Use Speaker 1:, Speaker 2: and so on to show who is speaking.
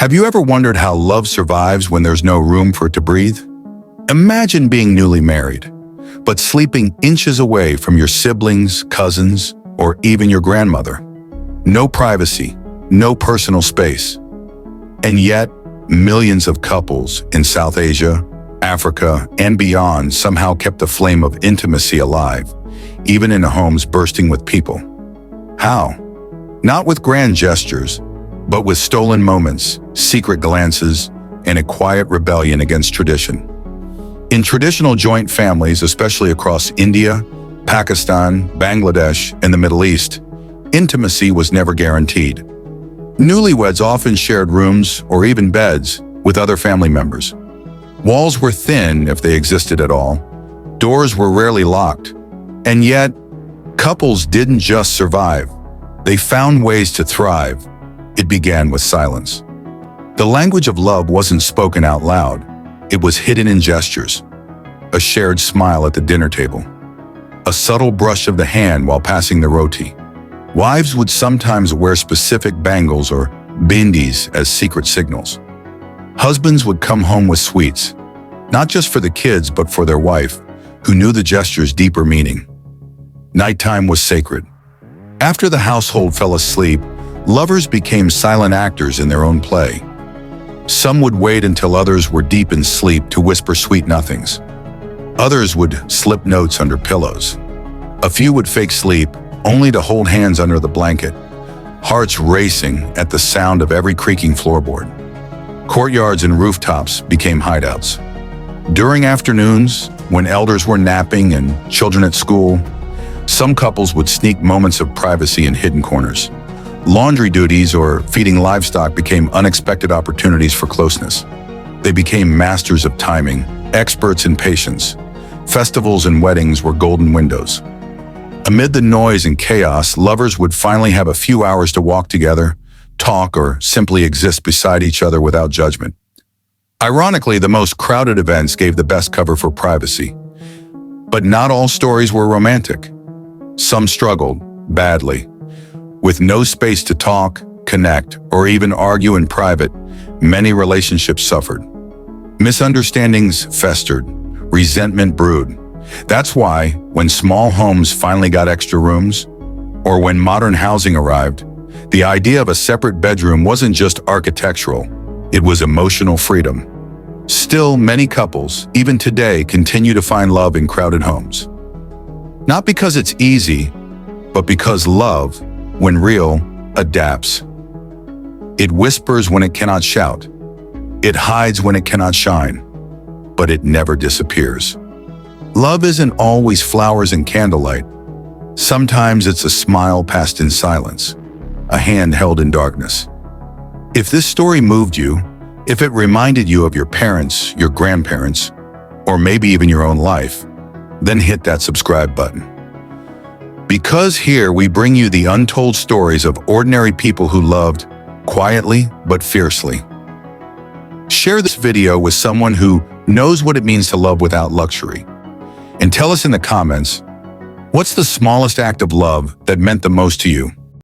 Speaker 1: Have you ever wondered how love survives when there's no room for it to breathe? Imagine being newly married, but sleeping inches away from your siblings, cousins, or even your grandmother. No privacy, no personal space. And yet, millions of couples in South Asia, Africa, and beyond somehow kept the flame of intimacy alive, even in homes bursting with people. How? Not with grand gestures, but with stolen moments, secret glances, and a quiet rebellion against tradition. In traditional joint families, especially across India, Pakistan, Bangladesh, and the Middle East, intimacy was never guaranteed. Newlyweds often shared rooms or even beds with other family members. Walls were thin if they existed at all. Doors were rarely locked. And yet, couples didn't just survive. They found ways to thrive. It began with silence. The language of love wasn't spoken out loud. It was hidden in gestures. A shared smile at the dinner table. A subtle brush of the hand while passing the roti. Wives would sometimes wear specific bangles or bindis as secret signals. Husbands would come home with sweets, not just for the kids but for their wife, who knew the gesture's deeper meaning. Nighttime was sacred. After the household fell asleep, lovers became silent actors in their own play. Some would wait until others were deep in sleep to whisper sweet nothings. Others would slip notes under pillows. A few would fake sleep, only to hold hands under the blanket, hearts racing at the sound of every creaking floorboard. Courtyards and rooftops became hideouts. During afternoons, when elders were napping and children at school, some couples would sneak moments of privacy in hidden corners. Laundry duties or feeding livestock became unexpected opportunities for closeness. They became masters of timing, experts in patience. Festivals and weddings were golden windows. Amid the noise and chaos, lovers would finally have a few hours to walk together, talk, or simply exist beside each other without judgment. Ironically, the most crowded events gave the best cover for privacy. But not all stories were romantic. Some struggled, badly. With no space to talk, connect, or even argue in private, many relationships suffered. Misunderstandings festered, resentment brewed. That's why, when small homes finally got extra rooms, or when modern housing arrived, the idea of a separate bedroom wasn't just architectural, it was emotional freedom. Still, many couples, even today, continue to find love in crowded homes. Not because it's easy, but because love, when real, adapts. It whispers when it cannot shout. It hides when it cannot shine. But it never disappears. Love isn't always flowers and candlelight. Sometimes it's a smile passed in silence, a hand held in darkness. If this story moved you, if it reminded you of your parents, your grandparents, or maybe even your own life, then hit that subscribe button. Because here we bring you the untold stories of ordinary people who loved quietly but fiercely. Share this video with someone who knows what it means to love without luxury. And tell us in the comments, what's the smallest act of love that meant the most to you?